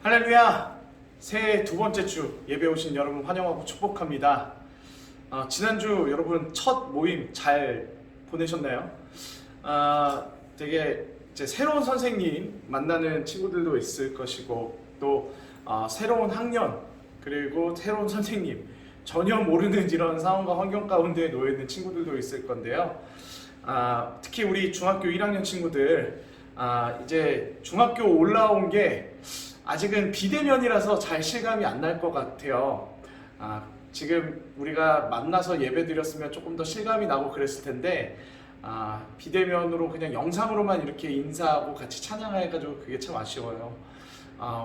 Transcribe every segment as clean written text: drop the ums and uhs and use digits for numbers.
할렐루야! 새해 두 번째 주 예배 오신 여러분 환영하고 축복합니다. 지난주 여러분 첫 모임 잘 보내셨나요? 되게 이제 새로운 선생님 만나는 친구들도 있을 것이고 또 새로운 학년 그리고 새로운 선생님 전혀 모르는 이런 상황과 환경 가운데 놓여 있는 친구들도 있을 건데요. 특히 우리 중학교 1학년 친구들 이제 중학교 올라온 게 아직은 비대면이라서 잘 실감이 안 날 것 같아요. 지금 우리가 만나서 예배 드렸으면 조금 더 실감이 나고 그랬을 텐데 비대면으로 그냥 영상으로만 이렇게 인사하고 같이 찬양해가지고 그게 참 아쉬워요.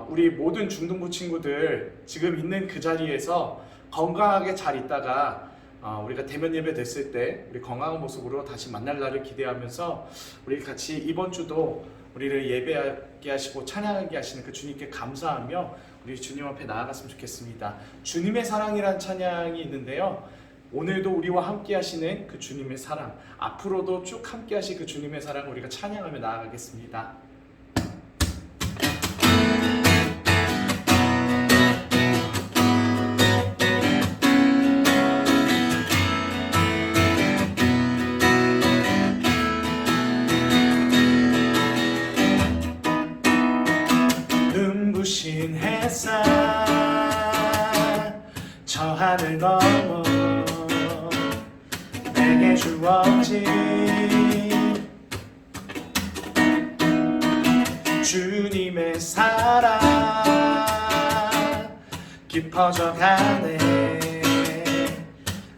우리 모든 중등부 친구들 지금 있는 그 자리에서 건강하게 잘 있다가 우리가 대면 예배 됐을 때 우리 건강한 모습으로 다시 만날 날을 기대하면서 우리 같이 이번 주도 우리를 예배하게 하시고 찬양하게 하시는 그 주님께 감사하며 우리 주님 앞에 나아갔으면 좋겠습니다. 주님의 사랑이란 찬양이 있는데요. 오늘도 우리와 함께 하시는 그 주님의 사랑, 앞으로도 쭉 함께 하실 그 주님의 사랑을 우리가 찬양하며 나아가겠습니다. 눈부신 햇살 저 하늘 넘어 내게 주어진 주님의 사랑 깊어져 가네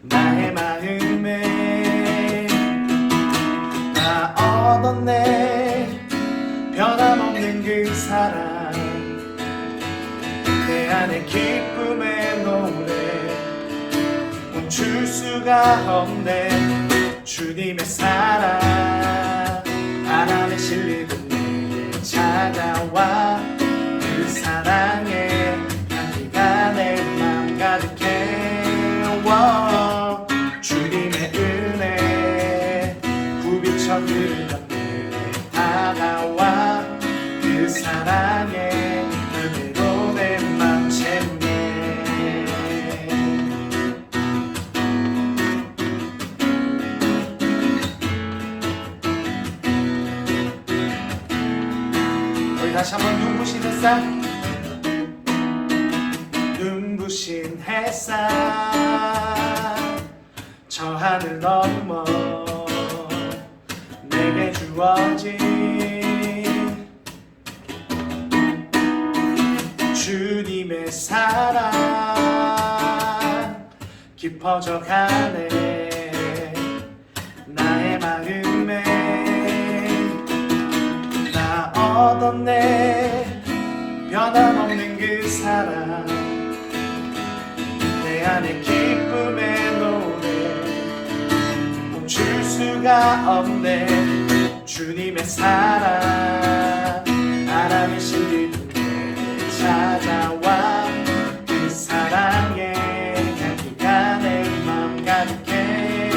나의 마음에 나 얻었네 변함없는 그 사랑 내 안에 기쁨의 노래 멈출 수가 없네 주님의 사랑 바람에 실리던 내게 찾아와 그 사랑에 향기가 내 맘 가득해 주님의 은혜 굽이쳐 흐르던 내게 다가와 그 사랑에 그대로 내 맘 채우네 우리 다시 한번 눈부신 햇살 눈부신 햇살 저 하늘 넘어 내게 주어진 주님의 사랑 깊어져 가네 나의 마음에 나 얻었네 변함없는 그 사랑 내 안에 기쁨의 노래 멈출 수가 없네 주님의 사랑 바람에 실리는 내게 찾아와 그 사랑에 향기가 내 맘 가득해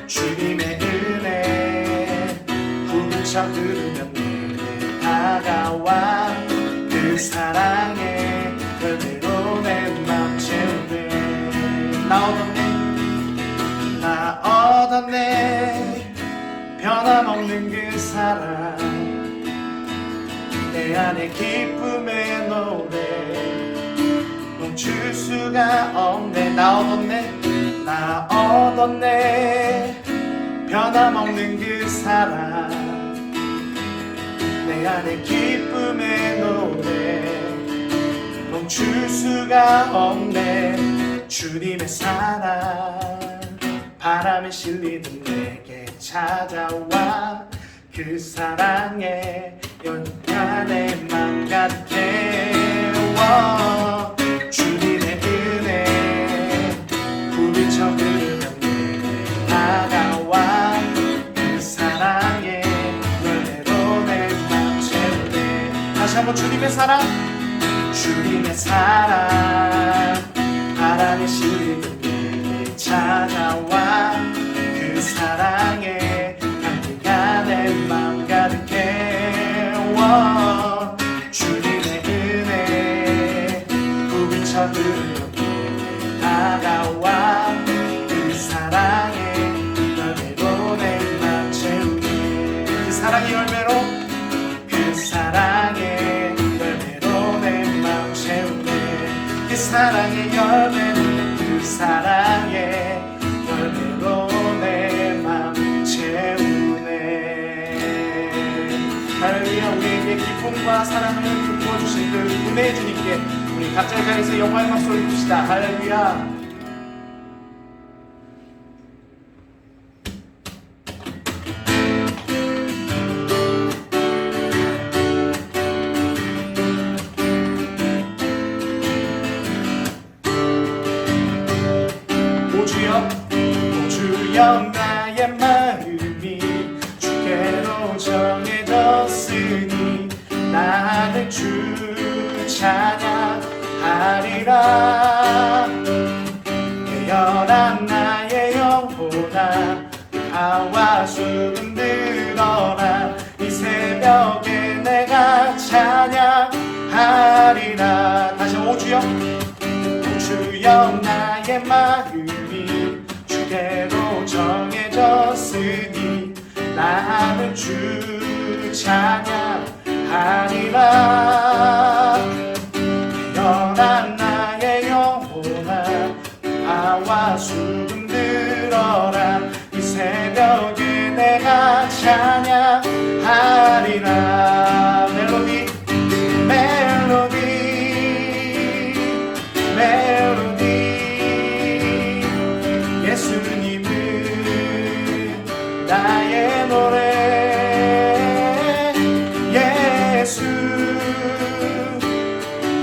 주님의 은혜 훔쳐 흐르면 내게 다가와 그 사랑에 그대로 내 맘 채우네 나 얻었네 변함없는 그 사랑 내 안에 기쁨의 노래 멈출 수가 없네 나 얻었네 변함없는 그 사랑 내 안에 기쁨의 노래 멈출 수가 없네 주님의 사랑 바람에 실리던 내게 찾아와 그 사랑에 연가 내 맘 가득해 주님의 은혜 부비쳐 흐르면 내게 다가와 그 사랑에 너대로 내 맘 채우네 다시 한번 주님의 사랑 바람에 실리는 내게 찾아와 그 사랑에 향기가 내 맘 가득해 주님 나와 그 사랑의 열매로 내 맘 채우네. 그 사랑의 열매로, 그 사랑의 열매로 내 맘 채우네. 그 사랑의 열매로, 그 사랑의 열매로 내 맘 채우네. 할렐루야. 우리에게 기쁨과 사랑을 부어주신 그 은혜의 주님께 우리 각자의 자리에서 영광의 박수 올립시다. 할렐루야. 오 주여 나의 마음이 주께로 정해졌으니 나는 주 찬양하리라. 깨어난 나의 영혼아 아와 수금 들어라. 이 새벽에 내가 찬양하리라. 다시 오 주여 나의 마음이 주께로 정해졌으니 나는 주 찬양하리라. 깨어난 나의 영혼아 아와 수금 들어라. 이 새벽에 내가 찬양하리라. 멜로디 멜로디 멜로디 예수님은 나의 노래. 예수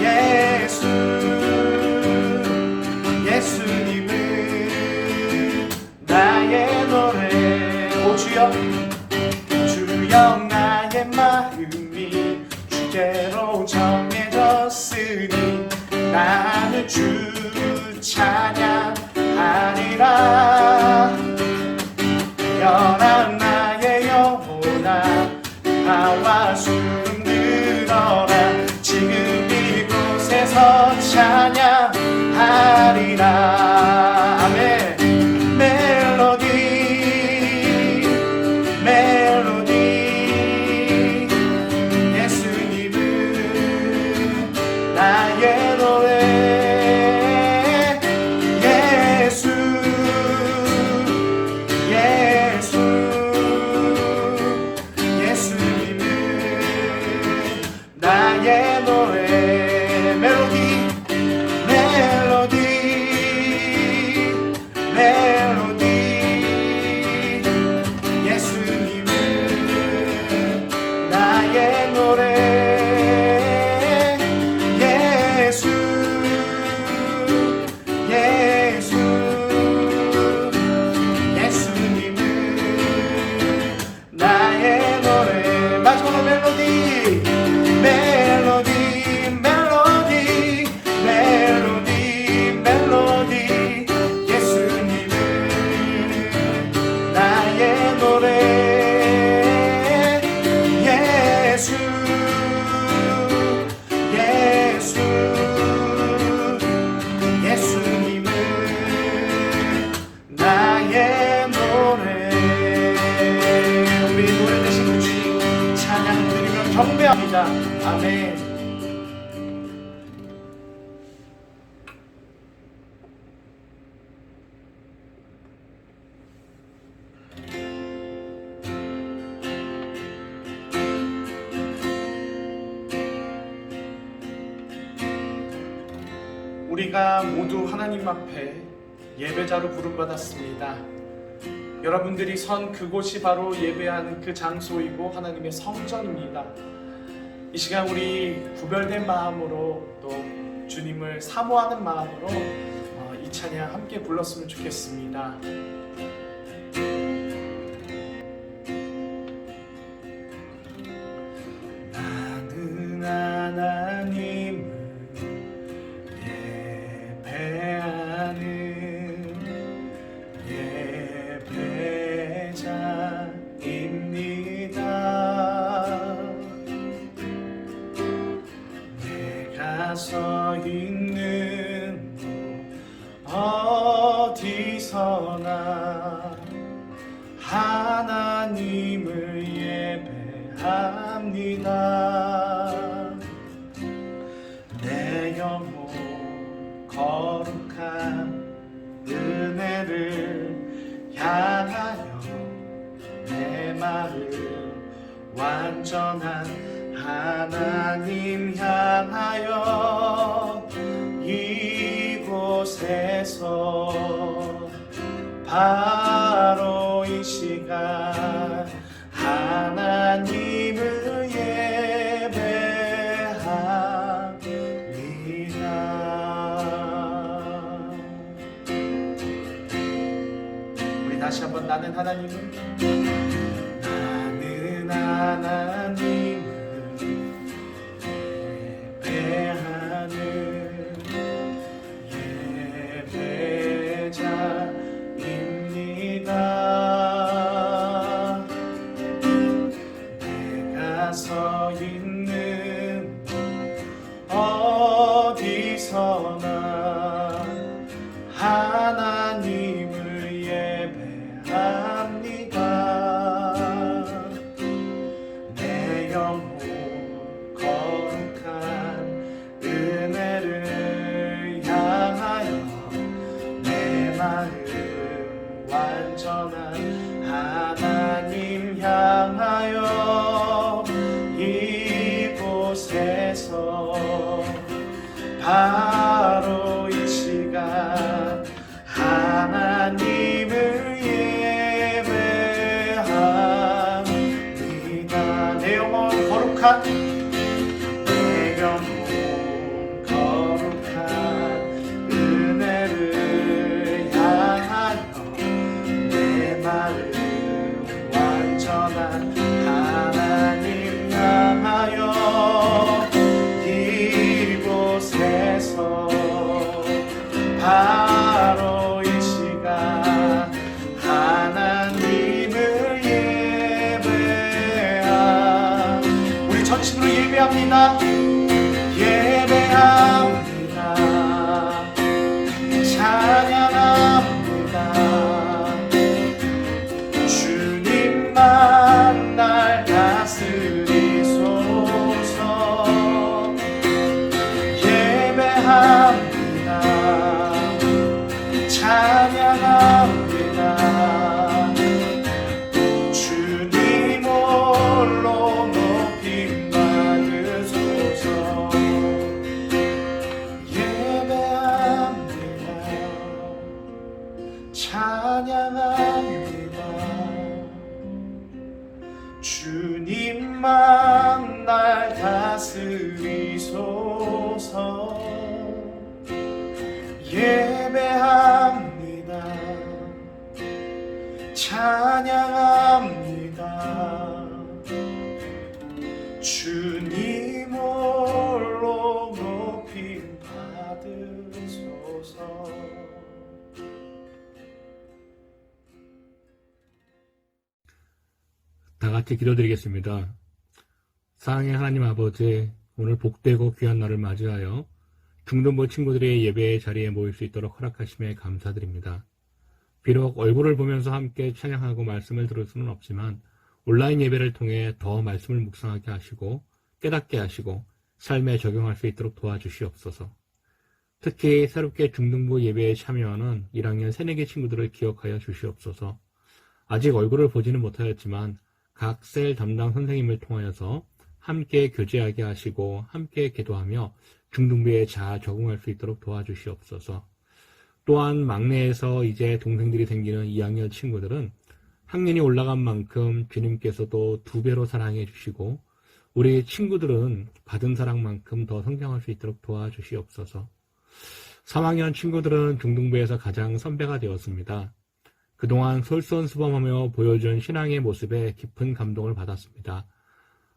예수 예수님은 나의 노래. 오 주여 나의 마음이 주께로 정해졌으니 나는 주 찬양하리라. 깨어난 나의 영혼아 아와 수금 들어라. 지금 이곳에서 찬양하리라. 아멘. 멜로디 멜로디 예수님은 나의 노래. 예수 예수 예수님은 나의 노래. 멜로디 멜로디 멜로디 예수님은 나의 노래. 예수 예수 예수님은 나의 노래. 마지막으로 멜로디 멜로디 멜로디 멜로디 멜로디 예수님은 나의 노래. 예수 예수 예수님은 나의 노래. 우리 노래 대신 그 주님 찬양 드리며 경배합니다. 아멘. 우리가 모두 하나님 앞에 예배자로 부름받았습니다. 여러분들이 선 그곳이 바로 예배하는 그 장소이고 하나님의 성전입니다. 이 시간 우리 구별된 마음으로 또 주님을 사모하는 마음으로 이 찬양 함께 불렀으면 좋겠습니다. 나는 하나님을 예배하는 예배자입니다. 내가 서 있는 곳 어디서나 하나님을 예배합니다. 내 영혼 거룩한 은혜를 향하여 내 마음 완전한 하나님 향하여 이곳에서 바로 이 시간 하나님을 예배합니다. 우리 다시 한번 나는 하나님을 예배하는 예배자입니다. 내가 서 있는 어디서나 하나님을 예배합니다. 내 영혼 거룩한 은혜를 향하여 내 마음 완전한 하나님 향하여 이곳에서 바로 이 시간 하나님을 예배합니다. 내 영혼 거룩한 은혜를 향하여 내 마음 완전한 하나님 향하여 이곳에서 바로 이 시간 하나님을 예배합니다. 우리 전심으로 예배합니다. 예배합니다. 찬양합니다. 주님만 날 다스리소서. 예배합니다. 찬양합니다. 주님 홀로 높임 받으소서. 예배합니다. 찬양합니다. 주님만 날 다스리소서. 예배합니다. 찬양합니다. 주님 홀로 높임 받으소서. 다 같이 기도드리겠습니다. 사랑의 하나님 아버지, 오늘 복되고 귀한 날을 맞이하여 중등부 친구들의 예배의 자리에 모일 수 있도록 허락하심에 감사드립니다. 비록 얼굴을 보면서 함께 찬양하고 말씀을 들을 수는 없지만 온라인 예배를 통해 더 말씀을 묵상하게 하시고 깨닫게 하시고 삶에 적용할 수 있도록 도와주시옵소서. 특히 새롭게 중등부 예배에 참여하는 1학년 새내기 친구들을 기억하여 주시옵소서. 아직 얼굴을 보지는 못하였지만 각 셀 담당 선생님을 통하여서 함께 교제하게 하시고 함께 기도하며 중등부에 잘 적응할 수 있도록 도와주시옵소서. 또한 막내에서 이제 동생들이 생기는 2학년 친구들은 학년이 올라간 만큼 주님께서도 2배로 사랑해 주시고 우리 친구들은 받은 사랑만큼 더 성장할 수 있도록 도와주시옵소서. 3학년 친구들은 중등부에서 가장 선배가 되었습니다. 그동안 솔선수범하며 보여준 신앙의 모습에 깊은 감동을 받았습니다.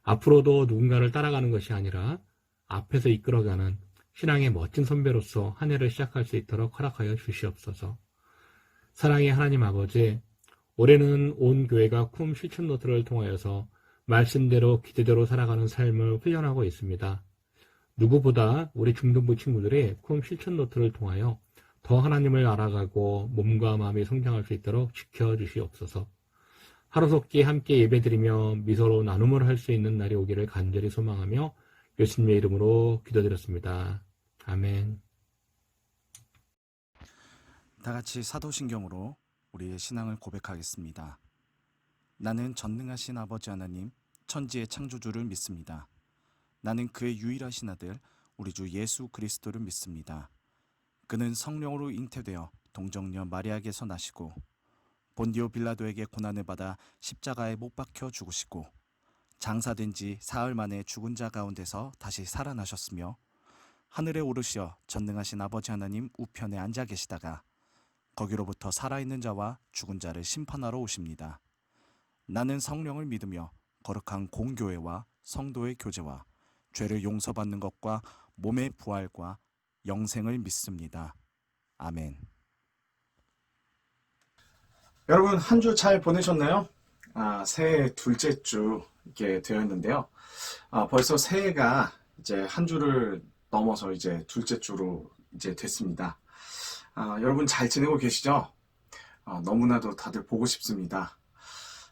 앞으로도 누군가를 따라가는 것이 아니라 앞에서 이끌어가는 신앙의 멋진 선배로서 한 해를 시작할 수 있도록 허락하여 주시옵소서. 사랑의 하나님 아버지, 올해는 온 교회가 쿰 실천 노트를 통하여서 말씀대로 기대대로 살아가는 삶을 훈련하고 있습니다. 누구보다 우리 중등부 친구들이 쿰 실천 노트를 통하여 더 하나님을 알아가고 몸과 마음이 성장할 수 있도록 지켜주시옵소서. 하루속히 함께 예배드리며 미소로 나눔을 할 수 있는 날이 오기를 간절히 소망하며 예수님의 이름으로 기도드렸습니다. 아멘. 다 같이 사도신경으로 우리의 신앙을 고백하겠습니다. 나는 전능하신 아버지 하나님, 천지의 창조주를 믿습니다. 나는 그의 유일하신 아들, 우리 주 예수 그리스도를 믿습니다. 그는 성령으로 잉태되어 동정녀 마리아에게서 나시고 본디오 빌라도에게 고난을 받아 십자가에 못 박혀 죽으시고 장사된 지 사흘 만에 죽은 자 가운데서 다시 살아나셨으며 하늘에 오르시어 전능하신 아버지 하나님 우편에 앉아 계시다가 거기로부터 살아있는 자와 죽은 자를 심판하러 오십니다. 나는 성령을 믿으며 거룩한 공교회와 성도의 교제와 죄를 용서받는 것과 몸의 부활과 영생을 믿습니다. 아멘. 여러분 한 주 잘 보내셨나요? 새해 둘째 주 이렇게 되었는데요. 벌써 새해가 이제 한 주를 넘어서 이제 둘째 주로 이제 됐습니다. 여러분 잘 지내고 계시죠? 너무나도 다들 보고 싶습니다.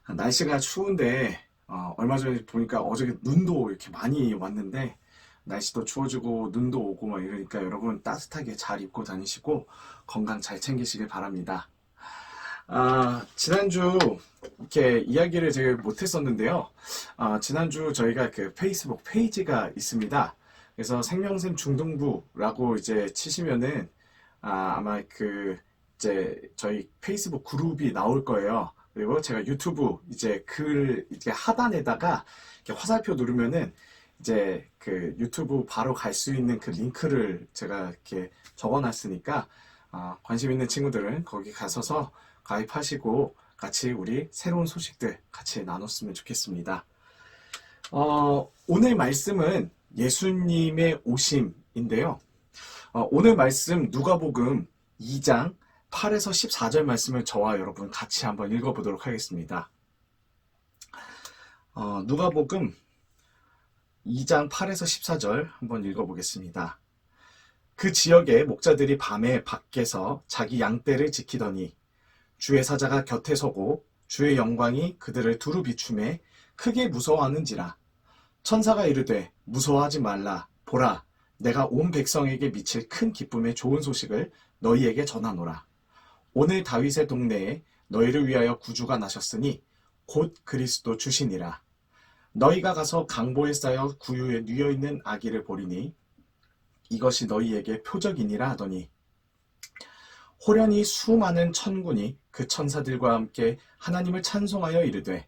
날씨가 추운데 얼마 전에 보니까 어저께 눈도 이렇게 많이 왔는데 날씨도 추워지고 눈도 오고 막 이러니까 여러분 따뜻하게 잘 입고 다니시고 건강 잘 챙기시길 바랍니다. 지난주 이렇게 이야기를 제가 못했었는데요. 지난주 저희가 그 페이스북 페이지가 있습니다. 그래서 생명샘 중등부라고 이제 치시면은 아마 이제 저희 페이스북 그룹이 나올 거예요. 그리고 제가 유튜브 이제 글 이렇게 하단에다가 이렇게 화살표 누르면은 이제 그 유튜브 바로 갈 수 있는 그 링크를 제가 이렇게 적어놨으니까 관심 있는 친구들은 거기 가셔서 가입하시고 같이 우리 새로운 소식들 같이 나눴으면 좋겠습니다. 오늘 말씀은 예수님의 오심인데요. 오늘 말씀 누가복음 2장 8에서 14절 말씀을 저와 여러분 같이 한번 읽어보도록 하겠습니다. 누가복음 2장 8에서 14절 한번 읽어보겠습니다. 그 지역의 목자들이 밤에 밖에서 자기 양떼를 지키더니 주의 사자가 곁에 서고 주의 영광이 그들을 두루 비추매 크게 무서워하는지라. 천사가 이르되 무서워하지 말라. 보라, 내가 온 백성에게 미칠 큰 기쁨의 좋은 소식을 너희에게 전하노라. 오늘 다윗의 동네에 너희를 위하여 구주가 나셨으니 곧 그리스도 주시니라. 너희가 가서 강보에 쌓여 구유에 뉘어있는 아기를 보리니 이것이 너희에게 표적이니라 하더니 호련히 수많은 천군이 그 천사들과 함께 하나님을 찬송하여 이르되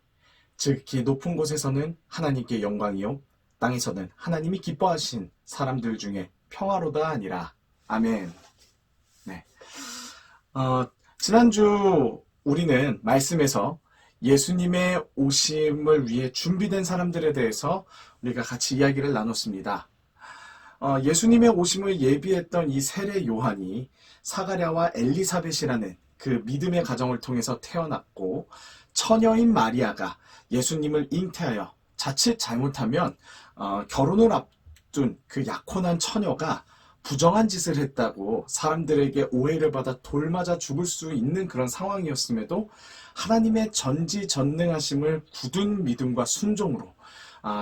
즉기 높은 곳에서는 하나님께 영광이요 땅에서는 하나님이 기뻐하신 사람들 중에 평화로다 하니라. 아멘. 네. 지난주 우리는 말씀에서 예수님의 오심을 위해 준비된 사람들에 대해서 우리가 같이 이야기를 나눴습니다. 예수님의 오심을 예비했던 이 세례 요한이 사가랴와 엘리사벳이라는 그 믿음의 가정을 통해서 태어났고 처녀인 마리아가 예수님을 잉태하여 자칫 잘못하면 결혼을 앞둔 그 약혼한 처녀가 부정한 짓을 했다고 사람들에게 오해를 받아 돌맞아 죽을 수 있는 그런 상황이었음에도 하나님의 전지전능하심을 굳은 믿음과 순종으로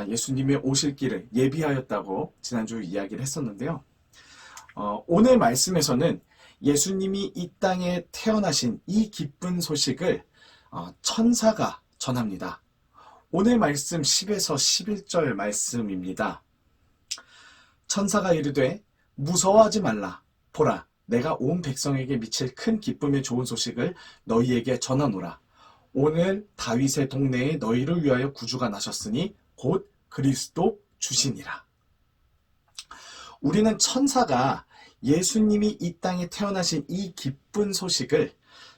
예수님의 오실 길을 예비하였다고 지난주 이야기를 했었는데요. 오늘 말씀에서는 예수님이 이 땅에 태어나신 이 기쁜 소식을 천사가 전합니다. 오늘 말씀 10에서 11절 말씀입니다. 천사가 이르되 무서워하지 말라. 보라, 내가 온 백성에게 미칠 큰 기쁨의 좋은 소식을 너희에게 전하노라. 오늘 다윗의 동네에 너희를 위하여 구주가 나셨으니 곧 그리스도 주시니라. 우리는 천사가 예수님이 이 땅에 태어나신 이 기쁜 소식을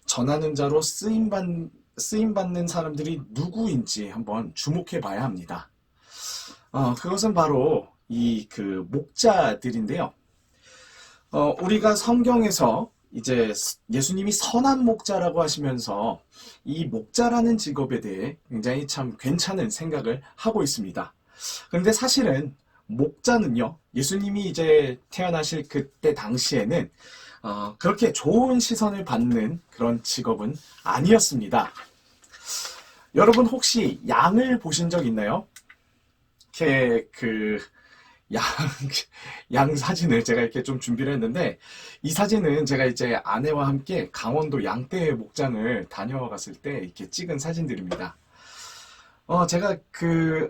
전하는 자로 쓰임받는 사람들이 누구인지 한번 주목해 봐야 합니다. 그것은 바로 그 목자들인데요. 우리가 성경에서 이제 예수님이 선한 목자라고 하시면서 이 목자라는 직업에 대해 굉장히 참 괜찮은 생각을 하고 있습니다. 그런데 사실은 목자는요, 예수님이 이제 태어나실 그때 당시에는 그렇게 좋은 시선을 받는 그런 직업은 아니었습니다. 여러분 혹시 양을 보신 적 있나요? 이렇게 양, 양 사진을 제가 이렇게 좀 준비를 했는데, 이 사진은 제가 이제 아내와 함께 강원도 양떼 목장을 다녀갔을 때 이렇게 찍은 사진들입니다. 제가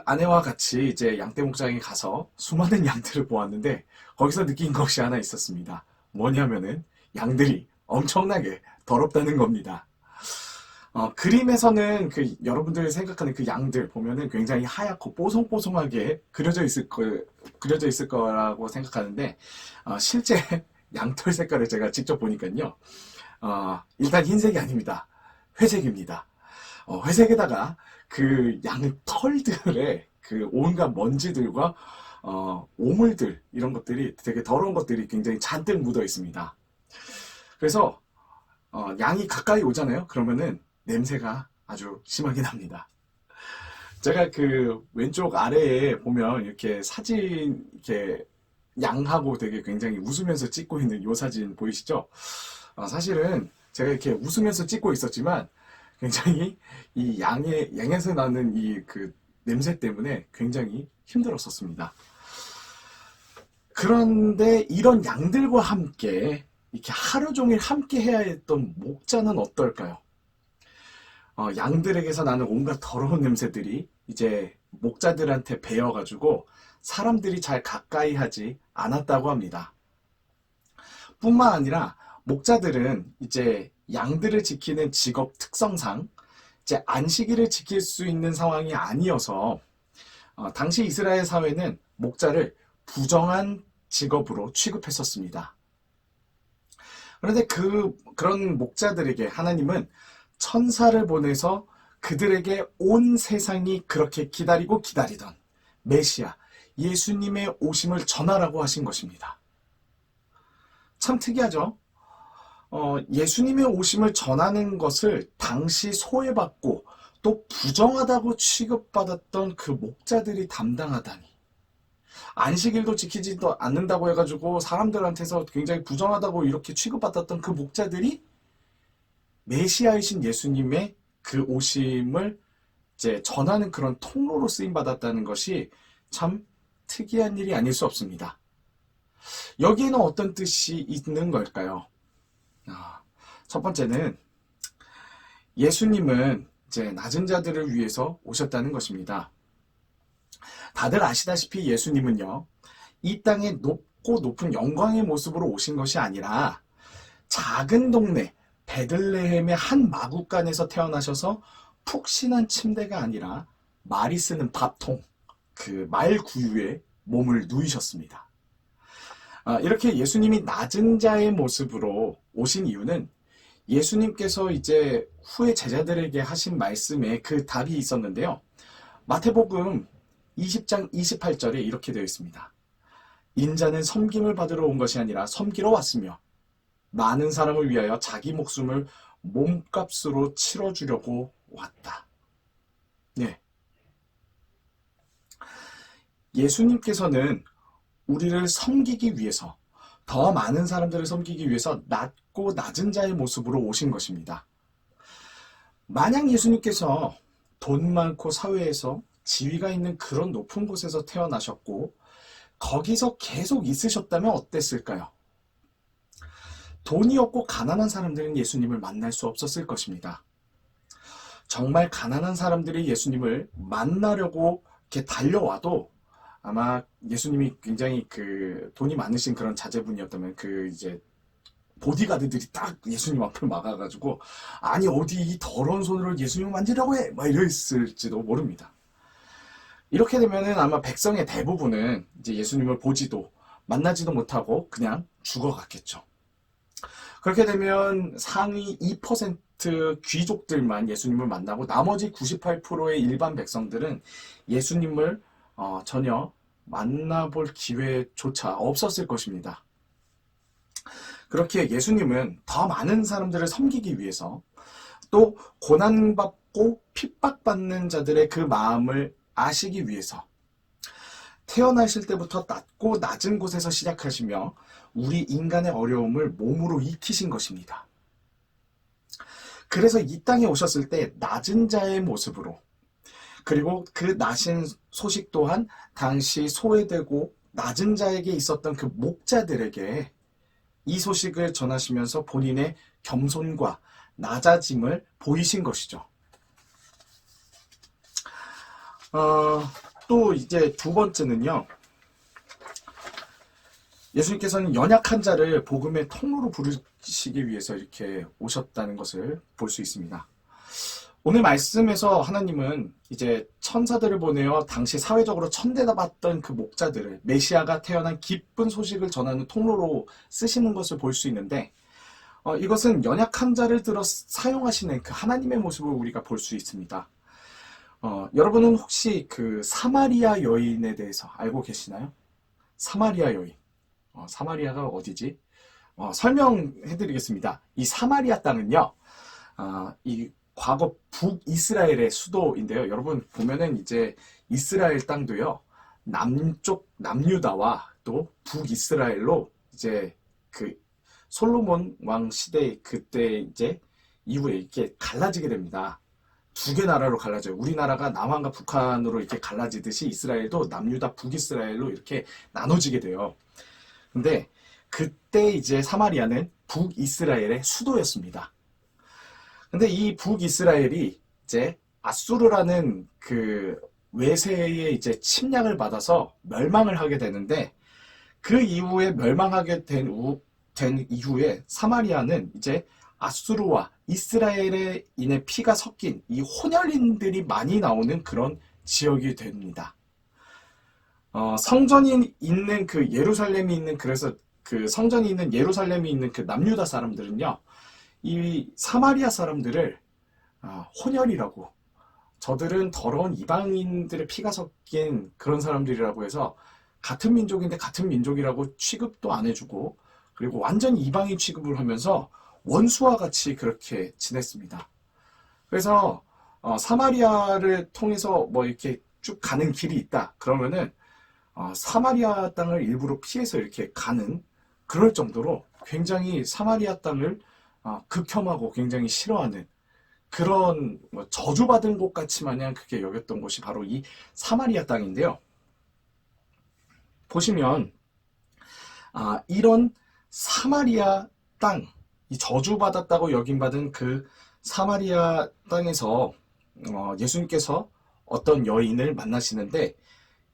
아내와 같이 이제 양떼 목장에 가서 수많은 양들을 보았는데, 거기서 느낀 것이 하나 있었습니다. 뭐냐면은, 양들이 엄청나게 더럽다는 겁니다. 그림에서는 여러분들이 생각하는 그 양들 보면은 굉장히 하얗고 뽀송뽀송하게 그려져 있을 거라고 생각하는데, 실제 양털 색깔을 제가 직접 보니까요, 일단 흰색이 아닙니다. 회색입니다. 회색에다가 그 양 털들의 온갖 먼지들과 오물들, 이런 것들이 되게 더러운 것들이 굉장히 잔뜩 묻어 있습니다. 그래서 양이 가까이 오잖아요. 그러면은 냄새가 아주 심하게 납니다. 제가 왼쪽 아래에 보면 이렇게 사진, 이렇게 양하고 되게 굉장히 웃으면서 찍고 있는 이 사진 보이시죠? 사실은 제가 이렇게 웃으면서 찍고 있었지만 굉장히 이 양에서 나는 냄새 때문에 굉장히 힘들었었습니다. 그런데 이런 양들과 함께 이렇게 하루 종일 함께 해야 했던 목자는 어떨까요? 양들에게서 나는 온갖 더러운 냄새들이 이제 목자들한테 배어가지고 사람들이 잘 가까이 하지 않았다고 합니다. 뿐만 아니라 목자들은 이제 양들을 지키는 직업 특성상 이제 안식일을 지킬 수 있는 상황이 아니어서 당시 이스라엘 사회는 목자를 부정한 직업으로 취급했었습니다. 그런데 그런 목자들에게 하나님은 천사를 보내서 그들에게 온 세상이 그렇게 기다리고 기다리던 메시아, 예수님의 오심을 전하라고 하신 것입니다. 참 특이하죠? 예수님의 오심을 전하는 것을 당시 소외받고 또 부정하다고 취급받았던 그 목자들이 담당하다니. 안식일도 지키지도 않는다고 해가지고 사람들한테서 굉장히 부정하다고 이렇게 취급받았던 그 목자들이 메시아이신 예수님의 그 오심을 이제 전하는 그런 통로로 쓰임받았다는 것이 참 특이한 일이 아닐 수 없습니다. 여기에는 어떤 뜻이 있는 걸까요? 첫 번째는 예수님은 이제 낮은 자들을 위해서 오셨다는 것입니다. 다들 아시다시피 예수님은요, 이 땅에 높고 높은 영광의 모습으로 오신 것이 아니라 작은 동네 베들레헴의 한 마구간에서 태어나셔서 푹신한 침대가 아니라 말이 쓰는 밥통, 그 말 구유에 몸을 누이셨습니다. 이렇게 예수님이 낮은 자의 모습으로 오신 이유는 예수님께서 이제 후에 제자들에게 하신 말씀에 그 답이 있었는데요. 마태복음 20장 28절에 이렇게 되어 있습니다. 인자는 섬김을 받으러 온 것이 아니라 섬기러 왔으며 많은 사람을 위하여 자기 목숨을 몸값으로 치러주려고 왔다. 네. 예수님께서는 우리를 섬기기 위해서, 더 많은 사람들을 섬기기 위해서 낮고 낮은 자의 모습으로 오신 것입니다. 만약 예수님께서 돈 많고 사회에서 지위가 있는 그런 높은 곳에서 태어나셨고 거기서 계속 있으셨다면 어땠을까요? 돈이 없고 가난한 사람들은 예수님을 만날 수 없었을 것입니다. 정말 가난한 사람들이 예수님을 만나려고 이렇게 달려와도 아마 예수님이 굉장히 돈이 많으신 그런 자제분이었다면 이제 보디가드들이 딱 예수님 앞을 막아가지고 아니 어디 이 더러운 손으로 예수님을 만지려고 해! 막 이랬을지도 모릅니다. 이렇게 되면은 아마 백성의 대부분은 이제 예수님을 보지도 만나지도 못하고 그냥 죽어갔겠죠. 그렇게 되면 상위 2% 귀족들만 예수님을 만나고 나머지 98%의 일반 백성들은 예수님을 전혀 만나볼 기회조차 없었을 것입니다. 그렇게 예수님은 더 많은 사람들을 섬기기 위해서 또 고난받고 핍박받는 자들의 그 마음을 아시기 위해서 태어나실 때부터 낮고 낮은 곳에서 시작하시며 우리 인간의 어려움을 몸으로 익히신 것입니다. 그래서 이 땅에 오셨을 때 낮은 자의 모습으로, 그리고 그 낮은 소식 또한 당시 소외되고 낮은 자에게 있었던 그 목자들에게 이 소식을 전하시면서 본인의 겸손과 낮아짐을 보이신 것이죠. 또 이제 두 번째는요, 예수님께서는 연약한 자를 복음의 통로로 부르시기 위해서 이렇게 오셨다는 것을 볼 수 있습니다. 오늘 말씀에서 하나님은 이제 천사들을 보내어 당시 사회적으로 천대받던 그 목자들을 메시아가 태어난 기쁜 소식을 전하는 통로로 쓰시는 것을 볼 수 있는데, 이것은 연약한 자를 들어 사용하시는 그 하나님의 모습을 우리가 볼 수 있습니다. 여러분은 혹시 그 사마리아 여인에 대해서 알고 계시나요? 사마리아 여인. 사마리아가 어디지? 설명해 드리겠습니다. 이 사마리아 땅은요, 이 과거 북이스라엘의 수도인데요. 여러분 보면은 이제 이스라엘 땅도요, 남쪽 남유다와 또 북이스라엘로 이제 그 솔로몬 왕 시대 그때 이제 이후에 이렇게 갈라지게 됩니다. 두 개 나라로 갈라져요. 우리나라가 남한과 북한으로 이렇게 갈라지듯이 이스라엘도 남유다 북이스라엘로 이렇게 나눠지게 돼요. 근데 그때 이제 사마리아는 북이스라엘의 수도였습니다. 근데 이 북이스라엘이 이제 아수르라는 그 외세의 이제 침략을 받아서 멸망을 하게 되는데, 그 이후에 멸망하게 된 이후에 사마리아는 이제 아수르와 이스라엘에 인해 피가 섞인 이 혼혈인들이 많이 나오는 그런 지역이 됩니다. 성전이 있는 그 예루살렘이 있는, 그래서 그 성전이 있는 예루살렘이 있는 그 남유다 사람들은요, 이 사마리아 사람들을 혼혈이라고, 저들은 더러운 이방인들의 피가 섞인 그런 사람들이라고 해서 같은 민족인데 같은 민족이라고 취급도 안 해주고, 그리고 완전히 이방인 취급을 하면서 원수와 같이 그렇게 지냈습니다. 그래서 사마리아를 통해서 뭐 이렇게 쭉 가는 길이 있다 그러면은 사마리아 땅을 일부러 피해서 이렇게 가는, 그럴 정도로 굉장히 사마리아 땅을 극혐하고 굉장히 싫어하는 그런 저주받은 곳 같이 마냥 그렇게 여겼던 곳이 바로 이 사마리아 땅인데요. 보시면 이런 사마리아 땅, 이 저주받았다고 여김받은 그 사마리아 땅에서 예수님께서 어떤 여인을 만나시는데,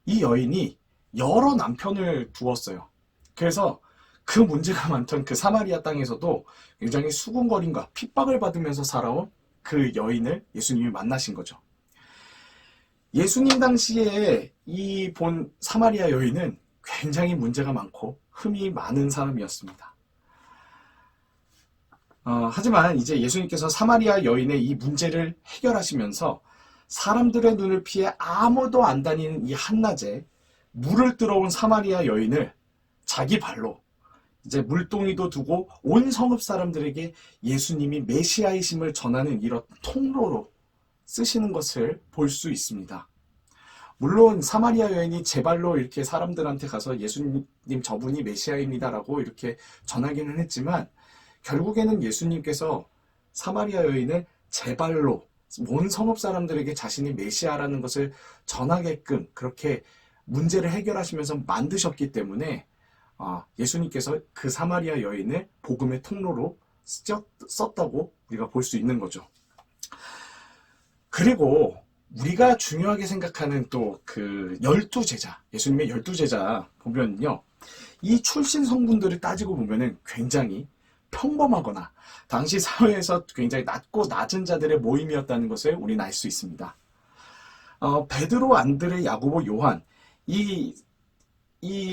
이 여인이 여러 남편을 두었어요. 그래서 그 문제가 많던 그 사마리아 땅에서도 굉장히 수군거림과 핍박을 받으면서 살아온 그 여인을 예수님이 만나신 거죠. 예수님 당시에 이 본 사마리아 여인은 굉장히 문제가 많고 흠이 많은 사람이었습니다. 하지만 이제 예수님께서 사마리아 여인의 이 문제를 해결하시면서 사람들의 눈을 피해 아무도 안 다니는 이 한낮에 물을 들어온 사마리아 여인을 자기 발로 이제 물동이도 두고 온 성읍 사람들에게 예수님이 메시아이심을 전하는 이런 통로로 쓰시는 것을 볼 수 있습니다. 물론 사마리아 여인이 제 발로 이렇게 사람들한테 가서 예수님 저분이 메시아입니다라고 이렇게 전하기는 했지만, 결국에는 예수님께서 사마리아 여인을 제 발로 온 성읍 사람들에게 자신이 메시아라는 것을 전하게끔 그렇게 문제를 해결하시면서 만드셨기 때문에 예수님께서 그 사마리아 여인을 복음의 통로로 썼다고 우리가 볼 수 있는 거죠. 그리고 우리가 중요하게 생각하는 또 그 12제자, 예수님의 12제자 보면요, 이 출신 성분들을 따지고 보면은 굉장히 평범하거나 당시 사회에서 굉장히 낮고 낮은 자들의 모임이었다는 것을 우리는 알 수 있습니다. 베드로, 안드레, 야고보, 요한, 이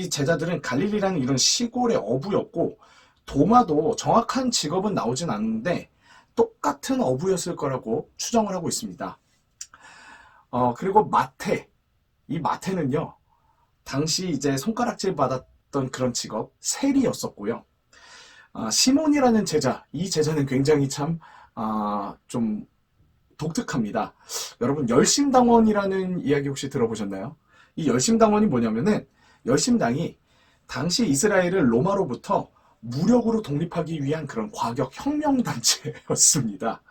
제자들은 갈릴리라는 이런 시골의 어부였고, 도마도 정확한 직업은 나오진 않는데 똑같은 어부였을 거라고 추정을 하고 있습니다. 그리고 마태, 이 마태는요, 당시 이제 손가락질 받았던 그런 직업, 세리였었고요. 시몬이라는 제자, 이 제자는 굉장히 참 좀 독특합니다. 여러분, 열심당원이라는 이야기 혹시 들어보셨나요? 이 열심당원이 뭐냐면은 열심당이 당시 이스라엘을 로마로부터 무력으로 독립하기 위한 그런 과격 혁명단체였습니다.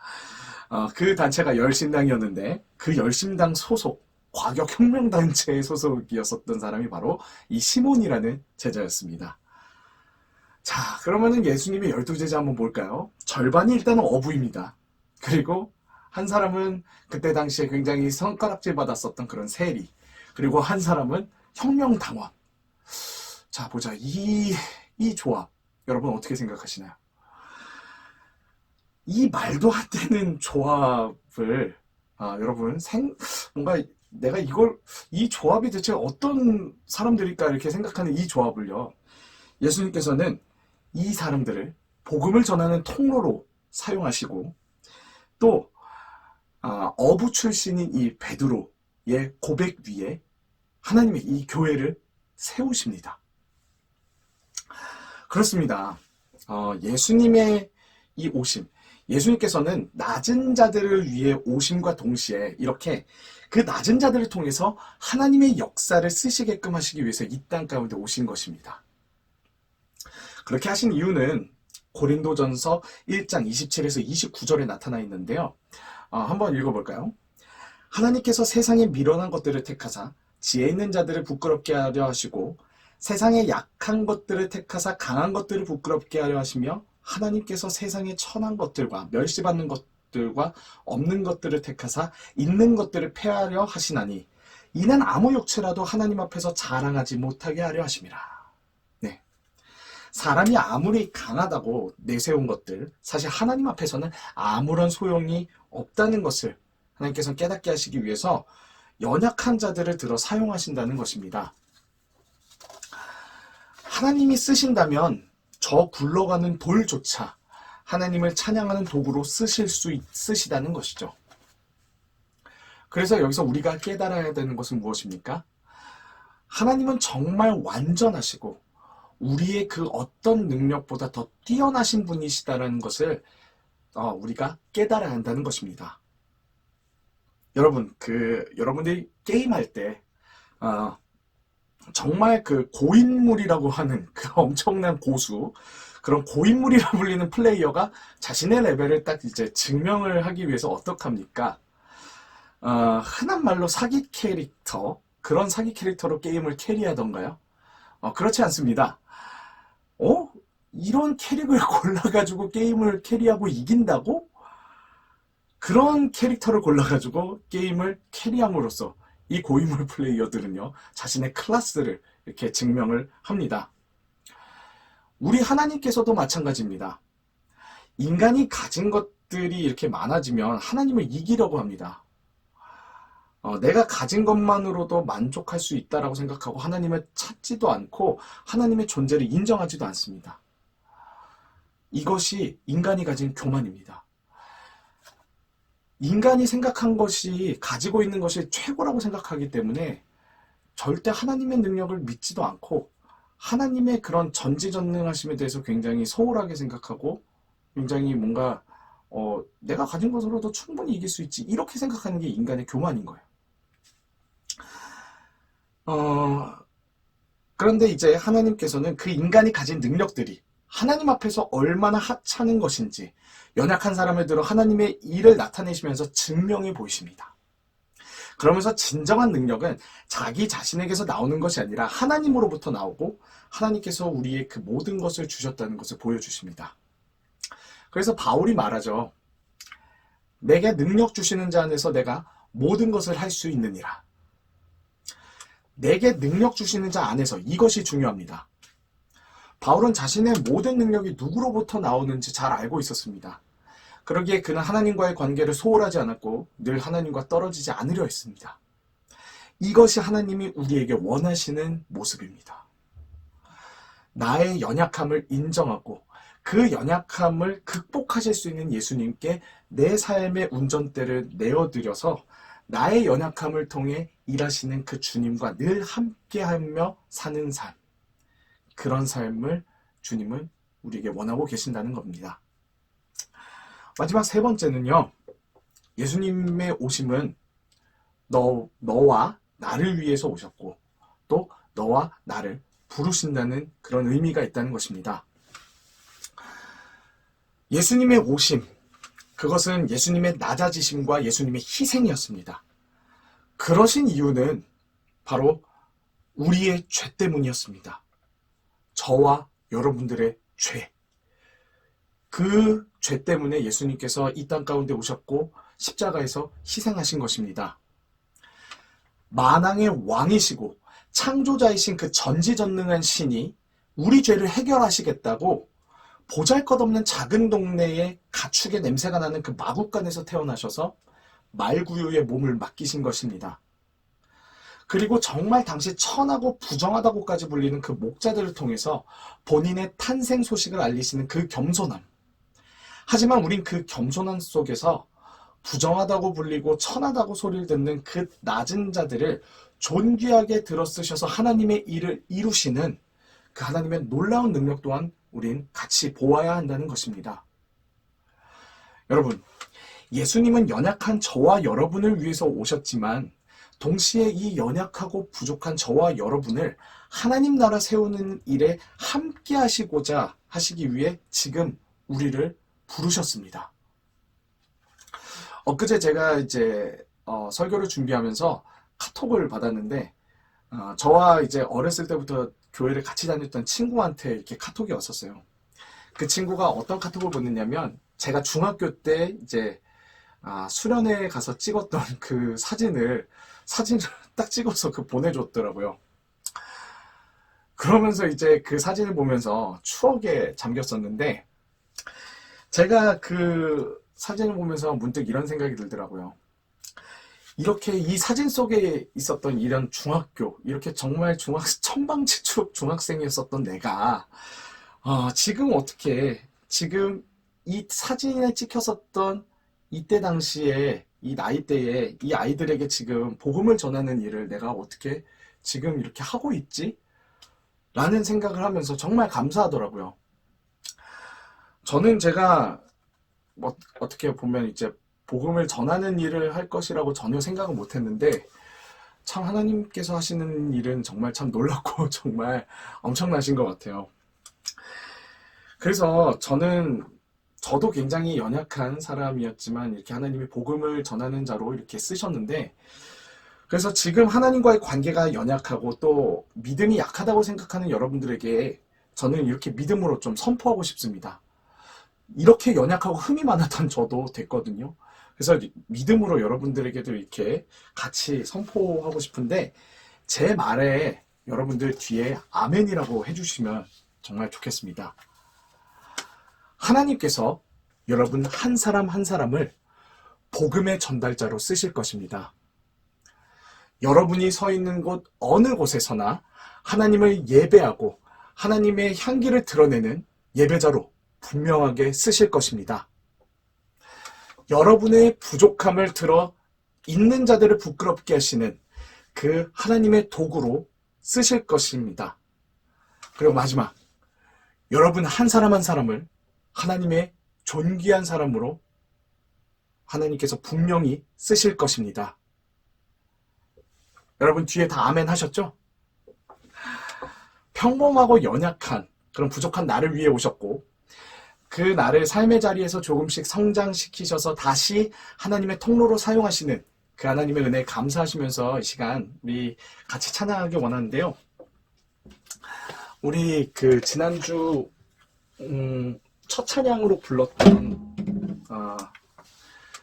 그 단체가 열심당이었는데 그 열심당 소속 과격 혁명단체의 소속이었었던 사람이 바로 이 시몬이라는 제자였습니다. 자, 그러면은 예수님의 12제자 한번 볼까요? 절반이 일단은 어부입니다. 그리고 한 사람은 그때 당시에 굉장히 손가락질 받았었던 그런 세리, 그리고 한 사람은 혁명당원. 자, 보자. 이 조합 여러분 어떻게 생각하시나요? 이 말도 안 되는 조합을 여러분 뭔가 내가 이 조합이 대체 어떤 사람들일까 이렇게 생각하는 이 조합을요, 예수님께서는 이 사람들을 복음을 전하는 통로로 사용하시고 또 어부 출신인 이 베드로의 고백 위에 하나님의 이 교회를 세우십니다. 그렇습니다. 예수님의 이 오심, 예수님께서는 낮은 자들을 위해 오심과 동시에 이렇게 그 낮은 자들을 통해서 하나님의 역사를 쓰시게끔 하시기 위해서 이 땅 가운데 오신 것입니다. 그렇게 하신 이유는 고린도전서 1장 27에서 29절에 나타나 있는데요. 한번 읽어볼까요? 하나님께서 세상에 미련한 것들을 택하사 지혜 있는 자들을 부끄럽게 하려 하시고 세상에 약한 것들을 택하사 강한 것들을 부끄럽게 하려 하시며 하나님께서 세상에 천한 것들과 멸시받는 것들과 없는 것들을 택하사 있는 것들을 폐하려 하시나니 이는 아무 육체라도 하나님 앞에서 자랑하지 못하게 하려 하심이라. 네. 사람이 아무리 강하다고 내세운 것들, 사실 하나님 앞에서는 아무런 소용이 없다는 것을 하나님께서는 깨닫게 하시기 위해서 연약한 자들을 들어 사용하신다는 것입니다. 하나님이 쓰신다면 저 굴러가는 돌조차 하나님을 찬양하는 도구로 쓰시다는 것이죠. 그래서 여기서 우리가 깨달아야 되는 것은 무엇입니까? 하나님은 정말 완전하시고 우리의 그 어떤 능력보다 더 뛰어나신 분이시다는 것을 우리가 깨달아야 한다는 것입니다. 여러분, 여러분들이 게임할 때 정말 그 고인물이라고 하는 그 엄청난 고수, 그런 고인물이라 불리는 플레이어가 자신의 레벨을 딱 이제 증명을 하기 위해서 어떡합니까? 흔한 말로 사기 캐릭터, 그런 사기 캐릭터로 게임을 캐리하던가요? 그렇지 않습니다. 이런 캐릭을 골라가지고 게임을 캐리하고 이긴다고? 그런 캐릭터를 골라가지고 게임을 캐리함으로써 이 고인물 플레이어들은요, 자신의 클래스를 이렇게 증명을 합니다. 우리 하나님께서도 마찬가지입니다. 인간이 가진 것들이 이렇게 많아지면 하나님을 이기려고 합니다. 내가 가진 것만으로도 만족할 수 있다라고 생각하고 하나님을 찾지도 않고 하나님의 존재를 인정하지도 않습니다. 이것이 인간이 가진 교만입니다. 인간이 생각한 것이, 가지고 있는 것이 최고라고 생각하기 때문에 절대 하나님의 능력을 믿지도 않고 하나님의 그런 전지전능하심에 대해서 굉장히 소홀하게 생각하고 굉장히 뭔가 내가 가진 것으로도 충분히 이길 수 있지, 이렇게 생각하는 게 인간의 교만인 거예요. 그런데 이제 하나님께서는 그 인간이 가진 능력들이 하나님 앞에서 얼마나 하찮은 것인지 연약한 사람을 들어 하나님의 일을 나타내시면서 증명해 보이십니다. 그러면서 진정한 능력은 자기 자신에게서 나오는 것이 아니라 하나님으로부터 나오고 하나님께서 우리의 그 모든 것을 주셨다는 것을 보여주십니다. 그래서 바울이 말하죠. 내게 능력 주시는 자 안에서 내가 모든 것을 할 수 있느니라. 내게 능력 주시는 자 안에서, 이것이 중요합니다. 바울은 자신의 모든 능력이 누구로부터 나오는지 잘 알고 있었습니다. 그러기에 그는 하나님과의 관계를 소홀하지 않았고 늘 하나님과 떨어지지 않으려 했습니다. 이것이 하나님이 우리에게 원하시는 모습입니다. 나의 연약함을 인정하고 그 연약함을 극복하실 수 있는 예수님께 내 삶의 운전대를 내어드려서 나의 연약함을 통해 일하시는 그 주님과 늘 함께하며 사는 삶, 그런 삶을 주님은 우리에게 원하고 계신다는 겁니다. 마지막 세 번째는요, 예수님의 오심은 너와 나를 위해서 오셨고 또 너와 나를 부르신다는 그런 의미가 있다는 것입니다. 예수님의 오심, 그것은 예수님의 낮아지심과 예수님의 희생이었습니다. 그러신 이유는 바로 우리의 죄 때문이었습니다. 저와 여러분들의 죄. 그 죄 때문에 예수님께서 이 땅 가운데 오셨고 십자가에서 희생하신 것입니다. 만왕의 왕이시고 창조자이신 그 전지전능한 신이 우리 죄를 해결하시겠다고 보잘것없는 작은 동네에 가축의 냄새가 나는 그 마구간에서 태어나셔서 말구유의 몸을 맡기신 것입니다. 그리고 정말 당시 천하고 부정하다고까지 불리는 그 목자들을 통해서 본인의 탄생 소식을 알리시는 그 겸손함. 하지만 우린 그 겸손함 속에서 부정하다고 불리고 천하다고 소리를 듣는 그 낮은 자들을 존귀하게 들어쓰셔서 하나님의 일을 이루시는 그 하나님의 놀라운 능력 또한 우린 같이 보아야 한다는 것입니다. 여러분, 예수님은 연약한 저와 여러분을 위해서 오셨지만 동시에 이 연약하고 부족한 저와 여러분을 하나님 나라 세우는 일에 함께 하시고자 하시기 위해 지금 우리를 부르셨습니다. 엊그제 제가 이제 설교를 준비하면서 카톡을 받았는데 저와 이제 어렸을 때부터 교회를 같이 다녔던 친구한테 이렇게 카톡이 왔었어요. 그 친구가 어떤 카톡을 보냈냐면 제가 중학교 때 이제 수련회에 가서 찍었던 그 사진을 딱 찍어서 보내줬더라고요. 그러면서 이제 그 사진을 보면서 추억에 잠겼었는데 제가 그 사진을 보면서 문득 이런 생각이 들더라고요. 이렇게 이 사진 속에 있었던 이런 중학교, 이렇게 정말 천방지축 중학생이었었던 내가 지금 어떻게 지금 이 사진에 찍혔었던 이때 당시에 이 나이대에 이 아이들에게 지금 복음을 전하는 일을 내가 어떻게 지금 이렇게 하고 있지? 라는 생각을 하면서 정말 감사하더라고요. 저는 제가 어떻게 보면 이제 복음을 전하는 일을 할 것이라고 전혀 생각을 못 했는데 참 하나님께서 하시는 일은 정말 참 놀랍고 정말 엄청나신 것 같아요. 그래서 저도 굉장히 연약한 사람이었지만 이렇게 하나님이 복음을 전하는 자로 이렇게 쓰셨는데 그래서 지금 하나님과의 관계가 연약하고 또 믿음이 약하다고 생각하는 여러분들에게 저는 이렇게 믿음으로 좀 선포하고 싶습니다. 이렇게 연약하고 흠이 많았던 저도 됐거든요. 그래서 믿음으로 여러분들에게도 이렇게 같이 선포하고 싶은데 제 말에 여러분들 뒤에 아멘이라고 해주시면 정말 좋겠습니다. 하나님께서 여러분 한 사람 한 사람을 복음의 전달자로 쓰실 것입니다. 여러분이 서 있는 곳 어느 곳에서나 하나님을 예배하고 하나님의 향기를 드러내는 예배자로 분명하게 쓰실 것입니다. 여러분의 부족함을 들어 있는 자들을 부끄럽게 하시는 그 하나님의 도구로 쓰실 것입니다. 그리고 마지막, 여러분 한 사람 한 사람을 하나님의 존귀한 사람으로 하나님께서 분명히 쓰실 것입니다. 여러분 뒤에 다 아멘 하셨죠? 평범하고 연약한 그런 부족한 나를 위해 오셨고 그 나를 삶의 자리에서 조금씩 성장시키셔서 다시 하나님의 통로로 사용하시는 그 하나님의 은혜에 감사하시면서 이 시간 우리 같이 찬양하기 원하는데요. 우리 그 지난주 첫 찬양으로 불렀던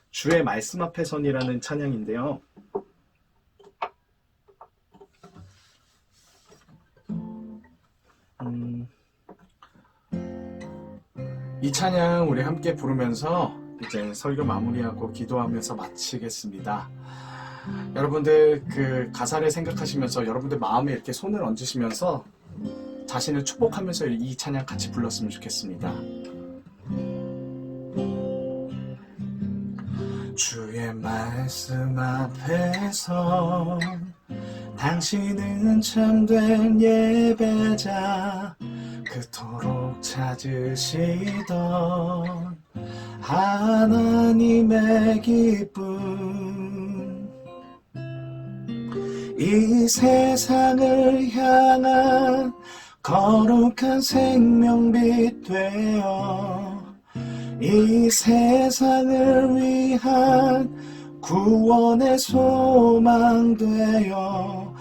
주의 말씀 앞에 선이라는 찬양인데요. 이 찬양 우리 함께 부르면서 이제 설교 마무리하고 기도하면서 마치겠습니다. 여러분들 그 가사를 생각하시면서 여러분들 마음에 이렇게 손을 얹으시면서 자신을 축복하면서 이 찬양 같이 불렀으면 좋겠습니다. 주의 말씀 앞에서 당신은 참된 예배자 그토록 찾으시던 하나님의 기쁨 이 세상을 향한 거룩한 생명빛 되어 이 세상을 위한 구원의 소망 되어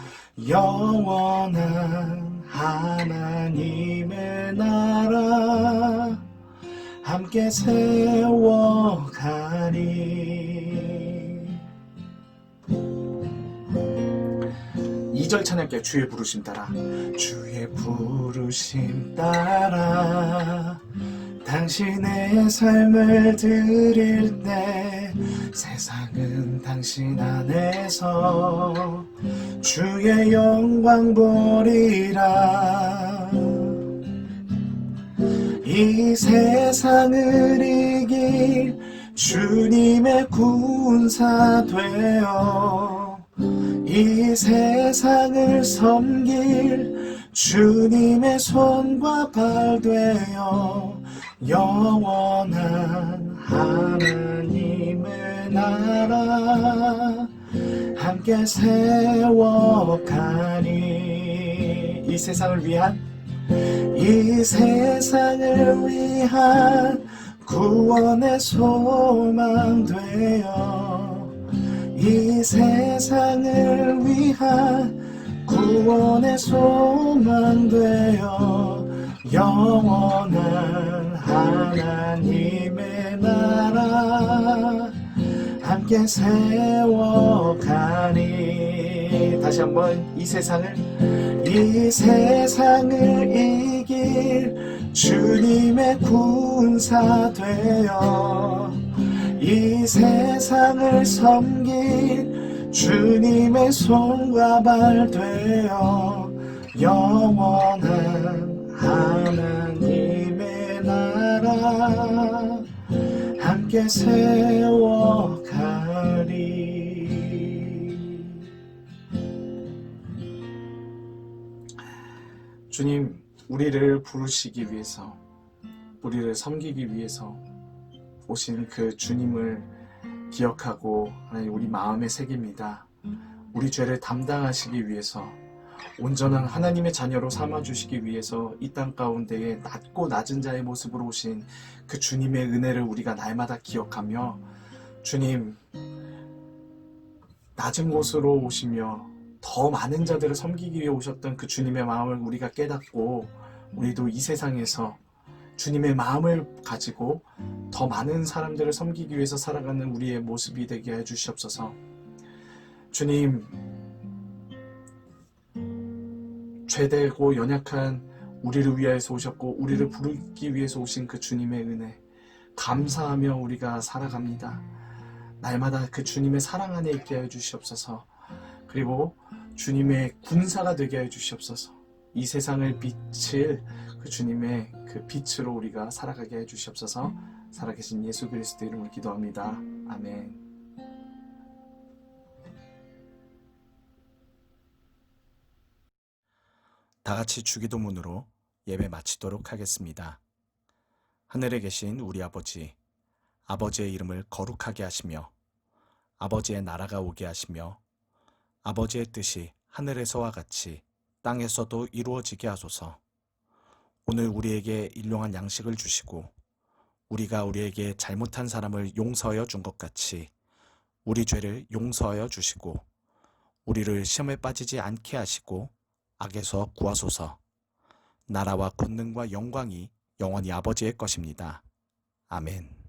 영원한 하나님의 나라 함께 세워가리. 2절 찬양께 주의 부르심 따라 주의 부르심 따라 당신의 삶을 드릴 때 세상은 당신 안에서 주의 영광 보리라. 이 세상을 이길 주님의 군사 되어 이 세상을 섬길 주님의 손과 발 되어 영원한 하나님의 나라 함께 세워가니. 이 세상을 위한 구원의 소망 되어 이 세상을 위한 구원의 소망 되어 영원한 하나님의 나라 함께 세워가니. 다시 한번 이 세상을 이길 주님의 군사 되어 이 세상을 섬길 주님의 손과 발 되어 영원한 하나님의 나라 함께 세워가리. 주님, 우리를 부르시기 위해서, 우리를 섬기기 위해서 오신 그 주님을 기억하고 하나님 우리 마음에 새깁니다. 우리 죄를 담당하시기 위해서, 온전한 하나님의 자녀로 삼아주시기 위해서 이 땅 가운데에 낮고 낮은 자의 모습으로 오신 그 주님의 은혜를 우리가 날마다 기억하며, 주님, 낮은 곳으로 오시며 더 많은 자들을 섬기기 위해 오셨던 그 주님의 마음을 우리가 깨닫고 우리도 이 세상에서 주님의 마음을 가지고 더 많은 사람들을 섬기기 위해서 살아가는 우리의 모습이 되게 해주시옵소서. 주님, 죄되고 연약한 우리를 위하여서 오셨고 우리를 부르기 위해서 오신 그 주님의 은혜 감사하며 우리가 살아갑니다. 날마다 그 주님의 사랑 안에 있게 해주시옵소서. 그리고 주님의 군사가 되게 해주시옵소서. 이 세상을 비칠 그 주님의 그 빛으로 우리가 살아가게 해주시옵소서. 살아계신 예수 그리스도 이름으로 기도합니다. 아멘. 다 같이 주기도문으로 예배 마치도록 하겠습니다. 하늘에 계신 우리 아버지, 아버지의 이름을 거룩하게 하시며 아버지의 나라가 오게 하시며 아버지의 뜻이 하늘에서와 같이 땅에서도 이루어지게 하소서. 오늘 우리에게 일용할 양식을 주시고 우리가 우리에게 잘못한 사람을 용서하여 준 것 같이 우리 죄를 용서하여 주시고 우리를 시험에 빠지지 않게 하시고 악에서 구하소서. 나라와 권능과 영광이 영원히 아버지의 것입니다. 아멘.